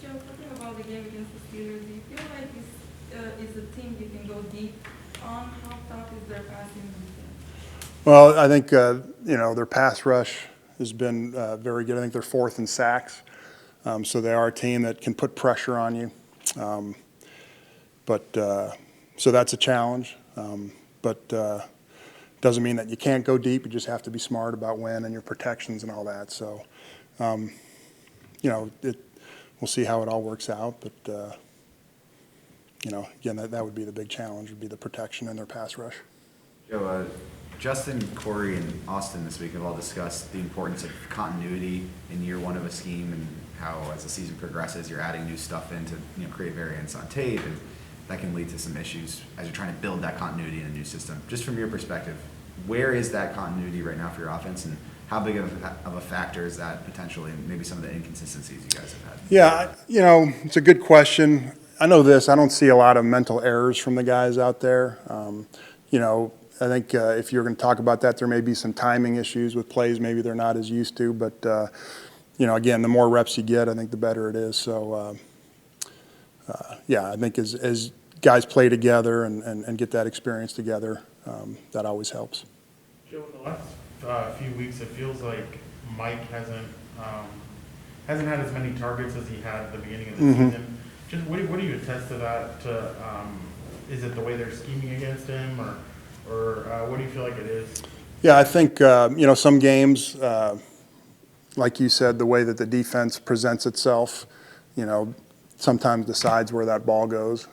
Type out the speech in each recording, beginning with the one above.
Joe, talking about the game against the Steelers, do you feel like it's a team you can go deep on? How tough is their passing defense? Well, I think their pass rush has been very good. I think they're fourth in sacks, so they are a team that can put pressure on you. So that's a challenge. But doesn't mean that you can't go deep. You just have to be smart about when and your protections and all that. So, we'll see how it all works out. But again, that would be the big challenge. Would be the protection and their pass rush. Joe, Justin, Corey, and Austin this week have all discussed the importance of continuity in year one of a scheme and how, as the season progresses, you're adding new stuff in to create variance on tape, and that can lead to some issues as you're trying to build that continuity in a new system. Just from your perspective, where is that continuity right now for your offense, and how big of a factor is that potentially, and maybe some of the inconsistencies you guys have had? Yeah, it's a good question. I know this. I don't see a lot of mental errors from the guys out there. I think if you're going to talk about that, there may be some timing issues with plays maybe they're not as used to. But, again, the more reps you get, I think the better it is. So, I think as guys play together and get that experience together, that always helps. Joe, in the last few weeks, it feels like Mike hasn't had as many targets as he had at the beginning of the season. Just what do you attest to that? Is it the way they're scheming against him, or what do you feel like it is? Yeah, I think some games, like you said, the way that the defense presents itself, sometimes decides where that ball goes.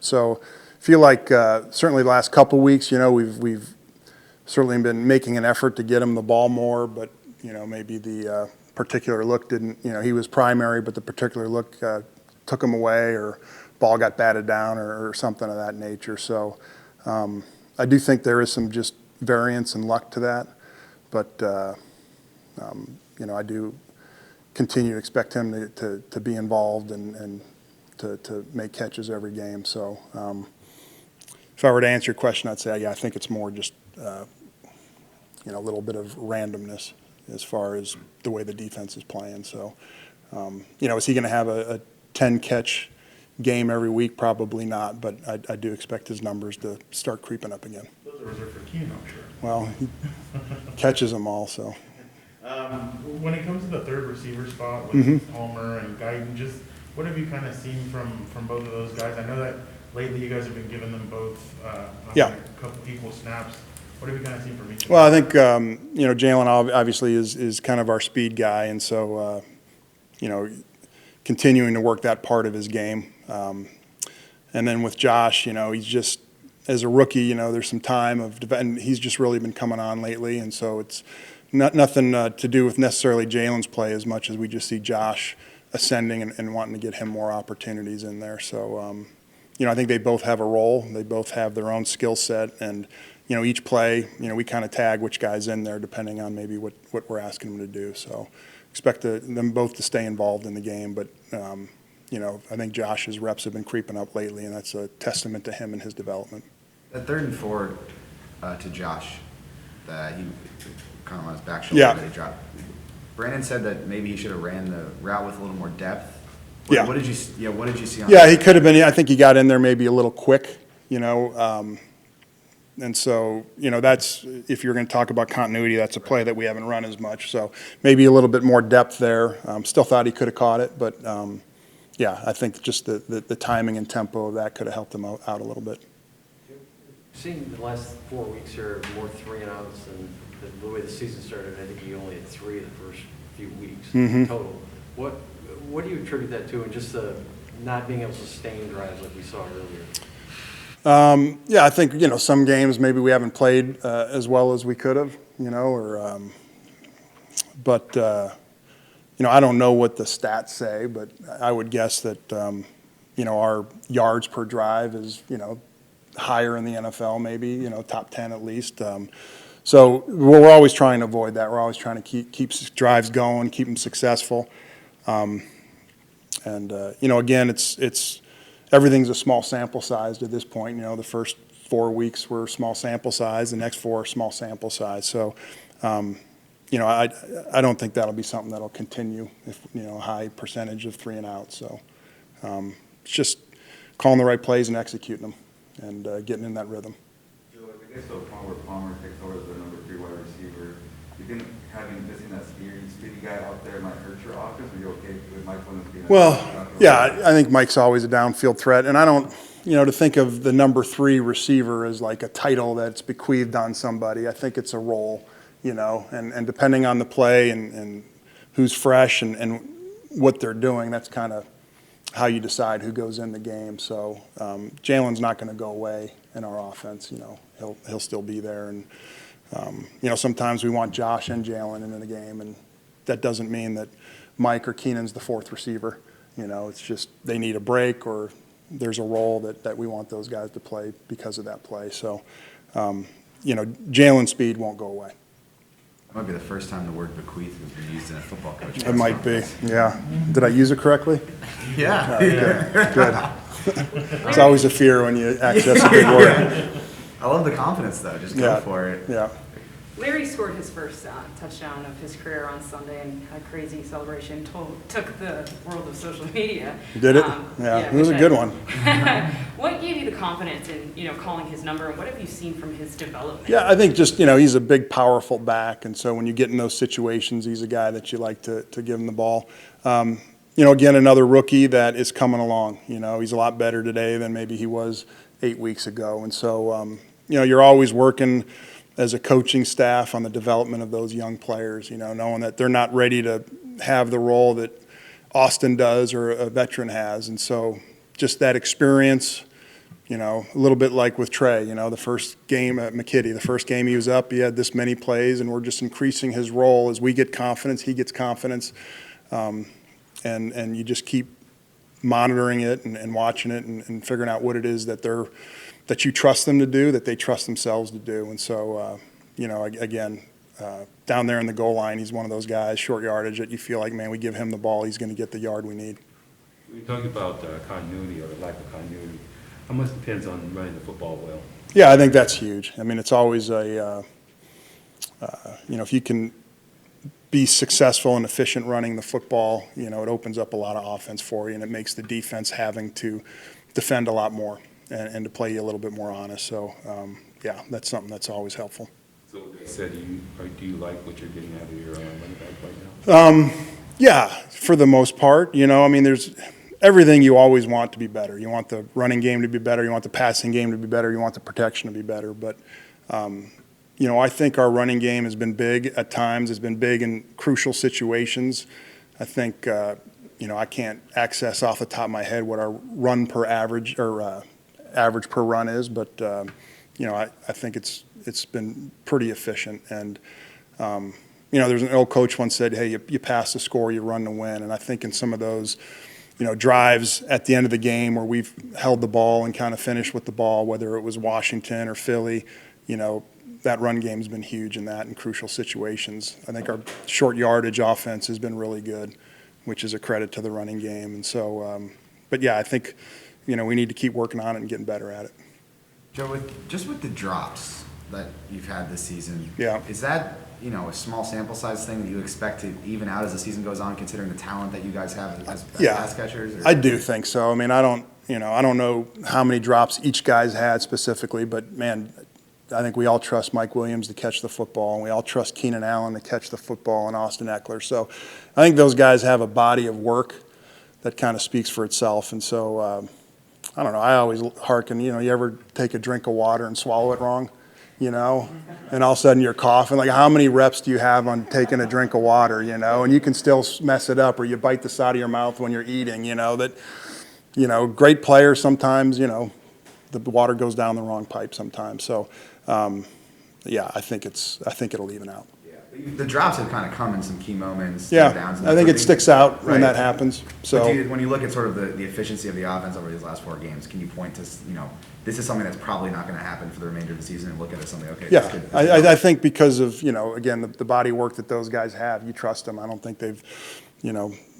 So I feel like certainly the last couple weeks, we've certainly been making an effort to get him the ball more, but maybe the particular look didn't. He was primary, but the particular look took him away, or ball got batted down, or something of that nature. So I do think there is some just variance and luck to that, but I do continue to expect him to be involved and to make catches every game. So if I were to answer your question, I'd say, I think it's more just a little bit of randomness as far as the way the defense is playing. So, is he going to have a 10-catch game every week? Probably not, but I do expect his numbers to start creeping up again. Those are reserved for Keenan, I'm sure. Well, he catches them all, so. When it comes to the third receiver spot with Palmer and Guyton, just what have you kind of seen from both of those guys? I know that lately you guys have been giving them both a couple equal snaps. What have you kind of seen from each of them? Well, I think Jalen obviously is kind of our speed guy, and so continuing to work that part of his game. And then with Josh, he's just, as a rookie, there's some time and he's just really been coming on lately, and so it's nothing to do with necessarily Jalen's play as much as we just see Josh ascending and wanting to get him more opportunities in there. So, I think they both have a role. They both have their own skill set, and each play, we kind of tag which guy's in there depending on maybe what we're asking them to do. So expect them both to stay involved in the game, but I think Josh's reps have been creeping up lately, and that's a testament to him and his development. That 3rd and 4 to Josh, that he kind of on his back shoulder that he dropped. Brandon said that maybe he should have ran the route with a little more depth. What did you see on that? He could have been. I think he got in there maybe a little quick, and so that's, if you're going to talk about continuity, that's a play that we haven't run as much. So maybe a little bit more depth there. Still thought he could have caught it, but I think just the timing and tempo of that could have helped him out a little bit. Seeing the last 4 weeks here, more 3-and-outs, and the way the season started, I think you only had 3 the first few weeks total. What do you attribute that to, and just the not being able to sustain drives like we saw earlier? I think some games maybe we haven't played as well as we could have, but I don't know what the stats say, but I would guess that our yards per drive is higher in the NFL, maybe top 10 at least. So we're always trying to avoid that. We're always trying to keep drives going, keep them successful. Again, it's everything's a small sample size at this point. The first 4 weeks were small sample size. The next 4 are small sample size. So, I don't think that'll be something that'll continue if, a high percentage of 3 and out. So it's just calling the right plays and executing them and getting in that rhythm. Joe, I guess so Palmer takes over as the number 3 wide receiver. You think having missing that speedy guy out there might hurt your offense? Are you okay with Mike Williams being Well, yeah, I think Mike's always a downfield threat, and I don't, to think of the number 3 receiver as like a title that's bequeathed on somebody. I think it's a role, and depending on the play and who's fresh and what they're doing, that's kind of how you decide who goes in the game. So Jalen's not going to go away in our offense. He'll still be there, and sometimes we want Josh and Jalen into the game, and that doesn't mean that Mike or Keenan's the 4th receiver. It's just they need a break or there's a role that we want those guys to play because of that play. So, Jalen's speed won't go away. That might be the first time the word bequeath has been used in a football coach. It might be, yeah. Did I use it correctly? Yeah. Good. It's always a fear when you access a big word. I love the confidence, though. Just go for it. Yeah. Larry scored his first touchdown of his career on Sunday and had a crazy celebration. Took the world of social media. Did it? Yeah, it was a good one. What gave you the confidence in calling his number, and what have you seen from his development? Yeah, I think just he's a big, powerful back, and so when you get in those situations, he's a guy that you like to give him the ball. Again, another rookie that is coming along. He's a lot better today than maybe he was 8 weeks ago, and so you're always working as a coaching staff on the development of those young players, knowing that they're not ready to have the role that Austin does or a veteran has. And so just that experience, a little bit like with Trey, the first game at McKitty, the first game he was up, he had this many plays, and we're just increasing his role. As we get confidence, he gets confidence. And you just keep monitoring it and watching it and figuring out what it is that you trust them to do, that they trust themselves to do. And so, again, down there in the goal line, he's one of those guys, short yardage, that you feel like, man, we give him the ball, he's going to get the yard we need. When you talk about continuity or lack of continuity, how much depends on running the football well? Yeah, I think that's huge. I mean, it's always if you can be successful and efficient running the football, it opens up a lot of offense for you, and it makes the defense having to defend a lot more and to play you a little bit more honest. So, that's something that's always helpful. So they said, do you like what you're getting out of your running back right now? Yeah, for the most part. There's everything you always want to be better. You want the running game to be better. You want the passing game to be better. You want the protection to be better. But, I think our running game has been big at times. It's been big in crucial situations. I think, I can't access off the top of my head what our run per average or average per run is, but I think it's been pretty efficient. And there's an old coach once said, "Hey, you pass to score, you run to win." And I think in some of those, drives at the end of the game where we've held the ball and kind of finished with the ball, whether it was Washington or Philly, that run game's been huge in that in crucial situations. I think our short yardage offense has been really good, which is a credit to the running game. And so, I think. We need to keep working on it and getting better at it. Joe, with the drops that you've had this season, Yeah. is that a small sample size thing that you expect to even out as the season goes on, considering the talent that you guys have as pass catchers? Or? I do think so. I mean, I don't know how many drops each guy's had specifically, but man, I think we all trust Mike Williams to catch the football, and we all trust Keenan Allen to catch the football, and Austin Eckler. So I think those guys have a body of work that kind of speaks for itself. And so, I don't know, I always hearken, you ever take a drink of water and swallow it wrong, and all of a sudden you're coughing. Like, how many reps do you have on taking a drink of water, and you can still mess it up, or you bite the side of your mouth when you're eating, great players sometimes, the water goes down the wrong pipe sometimes. So, I think it'll even out. The drops have kind of come in some key moments. Yeah, downs I think it sticks out when that happens. So when you look at sort of the efficiency of the offense over these last 4 games, can you point to, this is something that's probably not going to happen for the remainder of the season, and look at it as something, okay, yeah, this could I think because of, again, the body work that those guys have, you trust them. I don't think they've,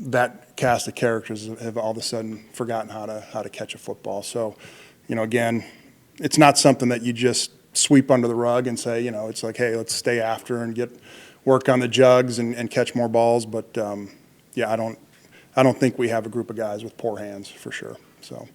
that cast of characters have all of a sudden forgotten how to catch a football. So, again, it's not something that you just sweep under the rug and say, it's like, hey, let's stay after and get work on the jugs and catch more balls. But yeah, I don't think we have a group of guys with poor hands for sure. So.